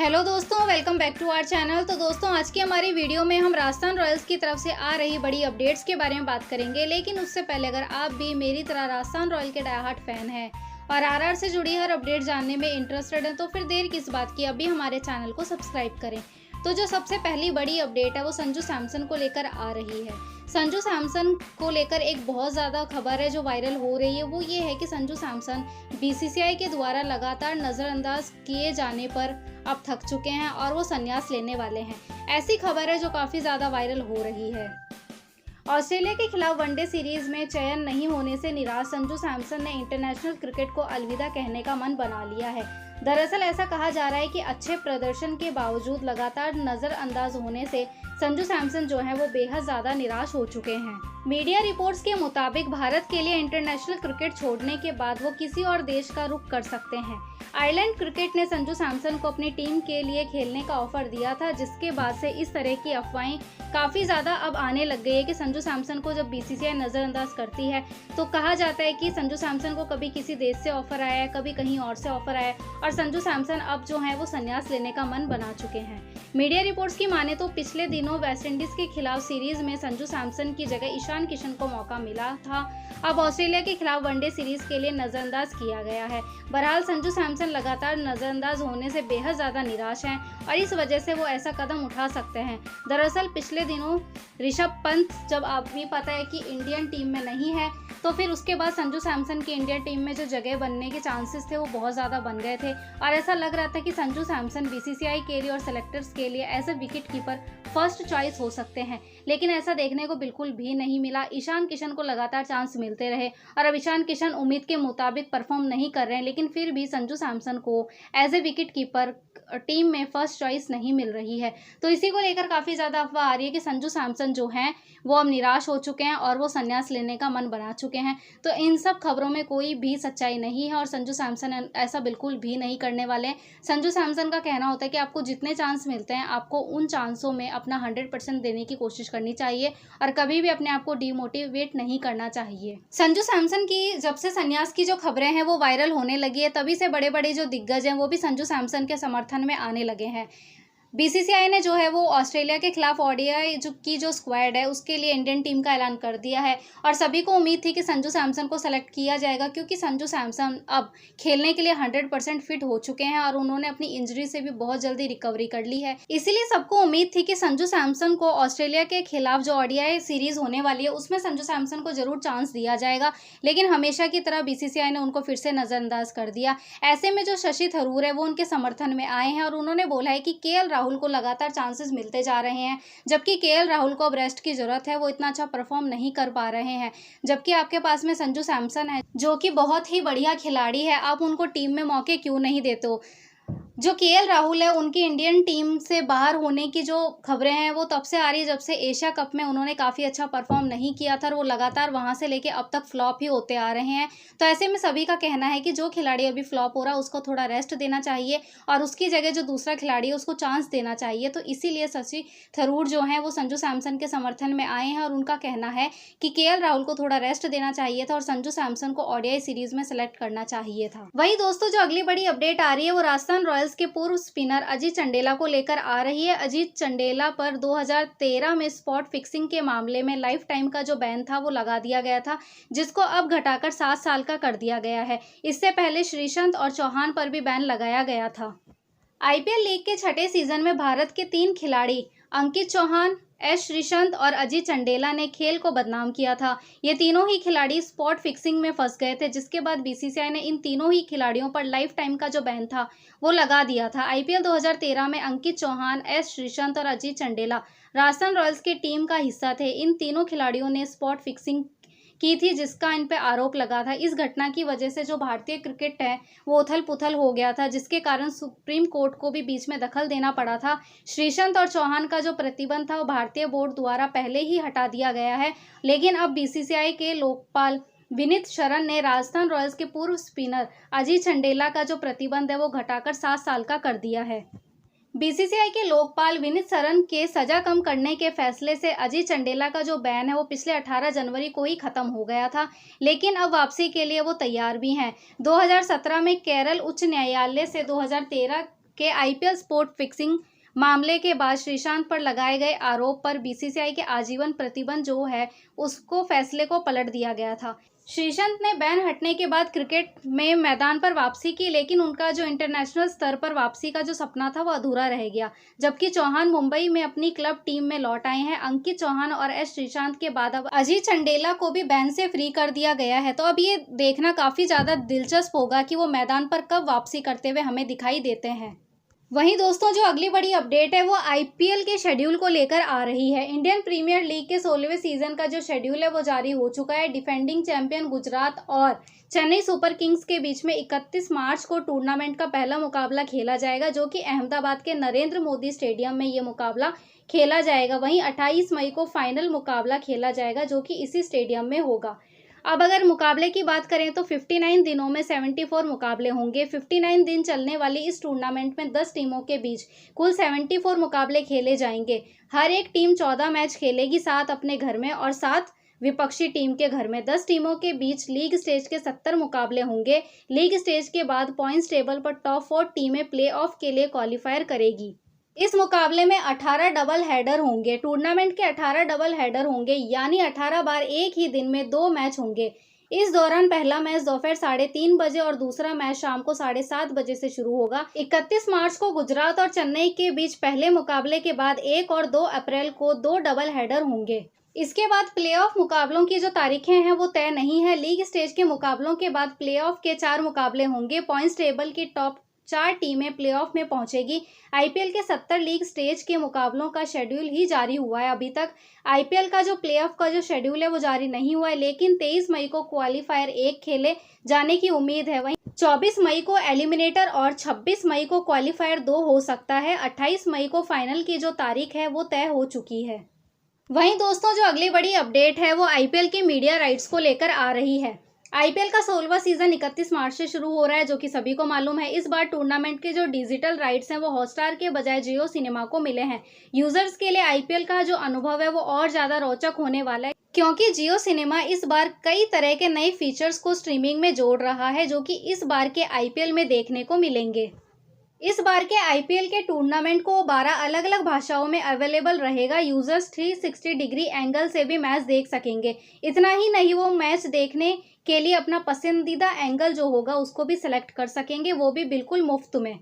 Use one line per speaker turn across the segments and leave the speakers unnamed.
Hello दोस्तों, welcome back to our channel. तो दोस्तों, आज की हमारी वीडियो में हम राजस्थान रॉयल्स की तरफ से आ रही बड़ी अपडेट्स के बारे में बात करेंगे। लेकिन उससे पहले अगर आप भी मेरी तरह राजस्थान रॉयल के डायहार्ट फैन हैं और आरआर से जुड़ी हर अपडेट जानने में इंटरेस्टेड हैं, तो फिर देर किस बात की, अभी हमारे चैनल को सब्सक्राइब करें। तो जो सबसे पहली बड़ी अपडेट है वो संजू सैमसन को लेकर आ रही है। संजू सैमसन को लेकर एक बहुत ज़्यादा खबर है जो वायरल हो रही है, वो ये है कि संजू सैमसन बीसीसीआई के द्वारा लगातार नज़रअंदाज किए जाने पर अब थक चुके हैं और वो संन्यास लेने वाले हैं। ऐसी खबर है जो काफ़ी ज़्यादा वायरल हो रही है। ऑस्ट्रेलिया के खिलाफ वनडे सीरीज में चयन नहीं होने से निराश संजू सैमसन ने इंटरनेशनल क्रिकेट को अलविदा कहने का मन बना लिया है। दरअसल ऐसा कहा जा रहा है कि अच्छे प्रदर्शन के बावजूद लगातार नज़रअंदाज होने से संजू सैमसन जो है वो बेहद ज़्यादा निराश हो चुके हैं। मीडिया रिपोर्ट्स के मुताबिक भारत के लिए इंटरनेशनल क्रिकेट छोड़ने के बाद वो किसी और देश का रुख कर सकते हैं। आयरलैंड क्रिकेट ने संजू सैमसन को अपनी टीम के लिए खेलने का ऑफर दिया था, जिसके बाद से इस तरह की अफवाहें काफ़ी ज़्यादा अब आने लग गई है कि संजू सैमसन को जब बीसीसीआई नज़रअंदाज करती है तो कहा जाता है कि संजू सैमसन को कभी किसी देश से ऑफर आया है, कभी कहीं और से ऑफर आया है और संजू सैमसन अब जो है वो संन्यास लेने का मन बना चुके हैं। मीडिया रिपोर्ट्स की माने तो पिछले दिनों वेस्टइंडीज के खिलाफ सीरीज में संजू सैमसन की जगह ईशान किशन को मौका मिला था। अब ऑस्ट्रेलिया के खिलाफ वनडे सीरीज के लिए नज़रअंदाज किया गया है। बहरहाल संजू सैमसन लगातार नज़रअंदाज होने से बेहद ज़्यादा निराश हैं और इस वजह से वो ऐसा कदम उठा सकते हैं। दरअसल पिछले दिनों ऋषभ पंत जब आप भी पता है कि इंडियन टीम में नहीं है, तो फिर उसके बाद संजू सैमसन की इंडियन टीम में जो जगह बनने के चांसेस थे वो बहुत ज़्यादा बन गए थे और ऐसा लग रहा था कि संजू सैमसन बीसीसीआई के लिए और सेलेक्टर्स के लिए as a wicket keeper first choice हो सकते हैं। लेकिन ऐसा देखने को बिल्कुल भी नहीं मिला। ईशान किशन को लगातार चांस मिलते रहे और अब ईशान किशन उम्मीद के मुताबिक परफॉर्म नहीं कर रहे हैं, लेकिन फिर भी संजू सैमसन को as a wicket keeper team में फर्स्ट चॉइस नहीं मिल रही है। तो इसी को लेकर काफ़ी ज़्यादा अफवाह आ रही है कि संजू सैमसन जो हैं वो अब निराश हो चुके हैं और वो संन्यास लेने का मन बना चुके हैं। तो इन सब खबरों में कोई भी सच्चाई नहीं है और संजू सैमसन ऐसा बिल्कुल भी नहीं करने वाले हैं। संजू सैमसन का कहना होता है कि आपको जितने चांस मिलते हैं आपको उन चांसों में अपना 100% देने की कोशिश करनी चाहिए और कभी भी अपने आप को डिमोटिवेट नहीं करना चाहिए। संजू सैमसन की जब से संन्यास की जो खबरें हैं वो वायरल होने लगी है, तभी से बड़े बड़े जो दिग्गज हैं वो भी संजू सैमसन के समर्थन में आने लगे हैं। बीसीसीआई ने जो है वो ऑस्ट्रेलिया के खिलाफ ओडीआई जो स्क्वाड है उसके लिए इंडियन टीम का ऐलान कर दिया है और सभी को उम्मीद थी कि संजू सैमसन को सेलेक्ट किया जाएगा, क्योंकि संजू सैमसन अब खेलने के लिए 100% फिट हो चुके हैं और उन्होंने अपनी इंजरी से भी बहुत जल्दी रिकवरी कर ली है। इसीलिए सबको उम्मीद थी कि संजू सैमसन को ऑस्ट्रेलिया के खिलाफ जो ओडीआई सीरीज होने वाली है उसमें संजू सैमसन को जरूर चांस दिया जाएगा, लेकिन हमेशा की तरह बीसीसीआई ने उनको फिर से नज़रअंदाज कर दिया। ऐसे में जो शशि थरूर है वो उनके समर्थन में आए हैं और उन्होंने बोला है कि केएल राहुल को लगातार चांसेस मिलते जा रहे हैं, जबकि केएल राहुल को अब रेस्ट की जरूरत है, वो इतना अच्छा परफॉर्म नहीं कर पा रहे हैं। जबकि आपके पास में संजू सैमसन है जो कि बहुत ही बढ़िया खिलाड़ी है, आप उनको टीम में मौके क्यों नहीं देते हो। जो केएल राहुल है उनकी इंडियन टीम से बाहर होने की जो खबरें हैं वो तब से आ रही है जब से एशिया कप में उन्होंने काफ़ी अच्छा परफॉर्म नहीं किया था और वो लगातार वहां से लेके अब तक फ्लॉप ही होते आ रहे हैं। तो ऐसे में सभी का कहना है कि जो खिलाड़ी अभी फ्लॉप हो रहा है उसको थोड़ा रेस्ट देना चाहिए और उसकी जगह जो दूसरा खिलाड़ी है उसको चांस देना चाहिए। तो इसीलिए शशि थरूर जो हैं वो संजू सैमसन के समर्थन में आए हैं और उनका कहना है कि केएल राहुल को थोड़ा रेस्ट देना चाहिए था और संजू सैमसन को ओडीआई सीरीज में सेलेक्ट करना चाहिए था। वही दोस्तों, जो अगली बड़ी अपडेट आ रही है वो राजस्थान रॉयल्स के पूर्व स्पिनर अजीत चंडेला को लेकर आ रही है। अजीत चंडेला पर 2013 में स्पॉट फिक्सिंग के मामले में लाइफ टाइम का जो बैन था वो लगा दिया गया था, जिसको अब घटाकर 7 साल का कर दिया गया है। इससे पहले श्रीसंत और चौहान पर भी बैन लगाया गया था। आईपीएल लीग के छठे सीजन में भारत के 3 खिलाड़ी अंकित चौहान, एस श्रीसंत और अजीत चंडेला ने खेल को बदनाम किया था। ये तीनों ही खिलाड़ी स्पॉट फिक्सिंग में फंस गए थे, जिसके बाद बीसीसीआई ने इन तीनों ही खिलाड़ियों पर लाइफ टाइम का जो बैन था वो लगा दिया था। आईपीएल 2013 में अंकित चौहान, एस श्रीसंत और अजीत चंडेला राजस्थान रॉयल्स की टीम का हिस्सा थे। इन तीनों खिलाड़ियों ने स्पॉट फिक्सिंग की थी, जिसका इन पे आरोप लगा था। इस घटना की वजह से जो भारतीय क्रिकेट है वो उथल पुथल हो गया था, जिसके कारण सुप्रीम कोर्ट को भी बीच में दखल देना पड़ा था। श्रीसंत और चौहान का जो प्रतिबंध था वो भारतीय बोर्ड द्वारा पहले ही हटा दिया गया है, लेकिन अब बीसीसीआई के लोकपाल विनीत शरण ने राजस्थान रॉयल्स के पूर्व स्पिनर अजीत चंडेला का जो प्रतिबंध है वो घटाकर 7 साल का कर दिया है। बीसीसीआई के लोकपाल विनीत सरन के सजा कम करने के फैसले से अजीत चंडेला का जो बैन है वो पिछले 18 जनवरी को ही खत्म हो गया था, लेकिन अब वापसी के लिए वो तैयार भी हैं। 2017 में केरल उच्च न्यायालय से 2013 के आईपीएल स्पॉट फिक्सिंग मामले के बाद श्रीशांत पर लगाए गए आरोप पर बीसीसीआई के आजीवन प्रतिबंध जो है उसको फैसले को पलट दिया गया था। श्रीशांत ने बैन हटने के बाद क्रिकेट में मैदान पर वापसी की, लेकिन उनका जो इंटरनेशनल स्तर पर वापसी का जो सपना था वो अधूरा रह गया। जबकि चौहान मुंबई में अपनी क्लब टीम में लौट आए हैं। अंकित चौहान और एस श्रीशांत के बाद अब अजीत चंडेला को भी बैन से फ्री कर दिया गया है। तो अब ये देखना काफी ज्यादा दिलचस्प होगा कि वो मैदान पर कब वापसी करते हुए हमें दिखाई देते हैं। वहीं दोस्तों जो अगली बड़ी अपडेट है वो आईपीएल के शेड्यूल को लेकर आ रही है। इंडियन प्रीमियर लीग के 16वें सीजन का जो शेड्यूल है वो जारी हो चुका है। डिफेंडिंग चैंपियन गुजरात और चेन्नई सुपर किंग्स के बीच में 31 मार्च को टूर्नामेंट का पहला मुकाबला खेला जाएगा, जो कि अहमदाबाद के नरेंद्र मोदी स्टेडियम में ये मुकाबला खेला जाएगा। वहीं 28 मई को फाइनल मुकाबला खेला जाएगा, जो कि इसी स्टेडियम में होगा। अब अगर मुकाबले की बात करें तो 59 दिनों में 74 मुकाबले होंगे। 59 दिन चलने वाली इस टूर्नामेंट में 10 टीमों के बीच कुल 74 मुकाबले खेले जाएंगे। हर एक टीम 14 मैच खेलेगी, 7 अपने घर में और 7 विपक्षी टीम के घर में। 10 टीमों के बीच लीग स्टेज के 70 मुकाबले होंगे। लीग स्टेज के बाद पॉइंट्स टेबल पर टॉप 4 टीमें प्लेऑफ के लिए क्वालिफायर करेगी। इस मुकाबले में 18 डबल हेडर होंगे। टूर्नामेंट के 18 डबल हेडर होंगे, यानी 18 बार एक ही दिन में 2 मैच होंगे। इस दौरान पहला मैच दोपहर 3:30 बजे और दूसरा मैच शाम को 7:30 बजे से शुरू होगा। 31 मार्च को गुजरात और चेन्नई के बीच पहले मुकाबले के बाद 1 और 2 अप्रैल को 2 डबल हेडर होंगे। इसके बाद प्लेऑफ मुकाबलों की जो तारीखें हैं वो तय नहीं है। लीग स्टेज के मुकाबलों के बाद प्लेऑफ के 4 मुकाबले होंगे। पॉइंट्स टेबल की टॉप 4 टीमें प्लेऑफ में पहुंचेगी। आईपीएल के 70 लीग स्टेज के मुकाबलों का शेड्यूल ही जारी हुआ है। अभी तक आईपीएल का जो प्लेऑफ का जो शेड्यूल है वो जारी नहीं हुआ है, लेकिन 23 मई को क्वालिफायर 1 खेले जाने की उम्मीद है। वहीं 24 मई को एलिमिनेटर और 26 मई को क्वालिफायर 2 हो सकता है। 28 मई को फाइनल की जो तारीख है वो तय हो चुकी है। वहीं दोस्तों जो अगली बड़ी अपडेट है वो आईपीएल की मीडिया राइट्स को लेकर आ रही है। आईपीएल का 16वां सीजन 31 मार्च से शुरू हो रहा है, जो कि सभी को मालूम है। इस बार टूर्नामेंट के जो डिजिटल राइट्स हैं वो हॉटस्टार के बजाय जियो सिनेमा को मिले हैं। यूजर्स के लिए आईपीएल का जो अनुभव है वो और ज्यादा रोचक होने वाला है, क्योंकि जियो सिनेमा इस बार कई तरह के नए फीचर्स को स्ट्रीमिंग में जोड़ रहा है, जो कि इस बार के आईपीएल में देखने को मिलेंगे। इस बार के आईपीएल के टूर्नामेंट को 12 अलग अलग भाषाओं में अवेलेबल रहेगा। यूजर्स 360 डिग्री एंगल से भी मैच देख सकेंगे। इतना ही नहीं, वो मैच देखने के लिए अपना पसंदीदा एंगल जो होगा उसको भी सिलेक्ट कर सकेंगे, वो भी बिल्कुल मुफ्त में।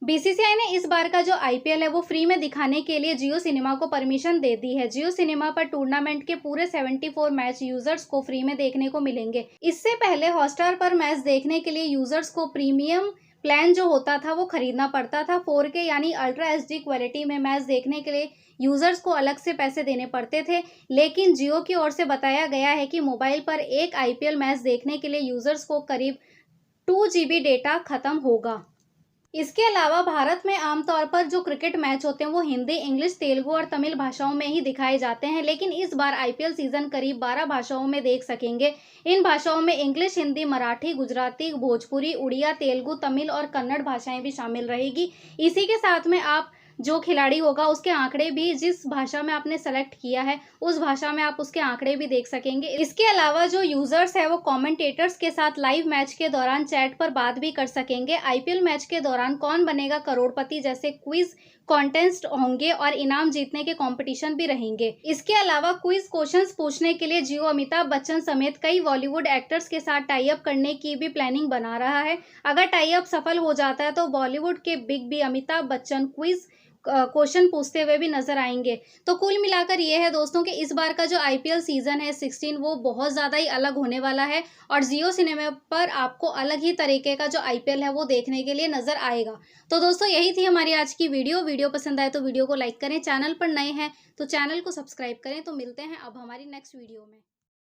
बीसीसीआई ने इस बार का जो आईपीएल है वो फ्री में दिखाने के लिए जियो सिनेमा को परमिशन दे दी है। जियो सिनेमा पर टूर्नामेंट के पूरे 74 मैच यूजर्स को फ्री में देखने को मिलेंगे। इससे पहले हॉटस्टार पर मैच देखने के लिए यूजर्स को प्रीमियम प्लान जो होता था वो खरीदना पड़ता था। 4K यानी अल्ट्रा एचडी क्वालिटी में मैच देखने के लिए यूजर्स को अलग से पैसे देने पड़ते थे, लेकिन जियो की ओर से बताया गया है कि मोबाइल पर एक आईपीएल मैच देखने के लिए यूजर्स को करीब 2 GB डेटा खत्म होगा। इसके अलावा भारत में आमतौर पर जो क्रिकेट मैच होते हैं वो हिंदी, इंग्लिश, तेलुगु और तमिल भाषाओं में ही दिखाए जाते हैं, लेकिन इस बार आईपीएल सीजन करीब 12 भाषाओं में देख सकेंगे। इन भाषाओं में इंग्लिश, हिंदी, मराठी, गुजराती, भोजपुरी, उड़िया, तेलुगु, तमिल और कन्नड़ भाषाएं भी शामिल रहेगी। इसी के साथ में आप जो खिलाड़ी होगा उसके आंकड़े भी, जिस भाषा में आपने सेलेक्ट किया है उस भाषा में आप उसके आंकड़े भी देख सकेंगे। इसके अलावा जो यूजर्स है वो कमेंटेटर्स के साथ लाइव मैच के दौरान चैट पर बात भी कर सकेंगे। आईपीएल मैच के दौरान कौन बनेगा करोड़पति जैसे क्विज कॉन्टेस्ट होंगे और इनाम जीतने के कंपटीशन भी रहेंगे। इसके अलावा क्विज क्वेश्चंस पूछने के लिए जियो अमिताभ बच्चन समेत कई बॉलीवुड एक्टर्स के साथ टाई अप करने की भी प्लानिंग बना रहा है। अगर टाई अप सफल हो जाता है तो बॉलीवुड के big B Amitabh Bachchan quiz question पूछते हुए भी नजर आएंगे। तो कुल मिलाकर ये है दोस्तों कि इस बार का जो आईपीएल सीजन है 16 वो बहुत ज़्यादा ही अलग होने वाला है और जियो सिनेमा पर आपको अलग ही तरीके का जो आईपीएल है वो देखने के लिए नजर आएगा। तो दोस्तों यही थी हमारी आज की वीडियो पसंद आए तो वीडियो को लाइक करें, चैनल पर नए हैं तो चैनल को सब्सक्राइब करें। तो मिलते हैं अब हमारी नेक्स्ट वीडियो में।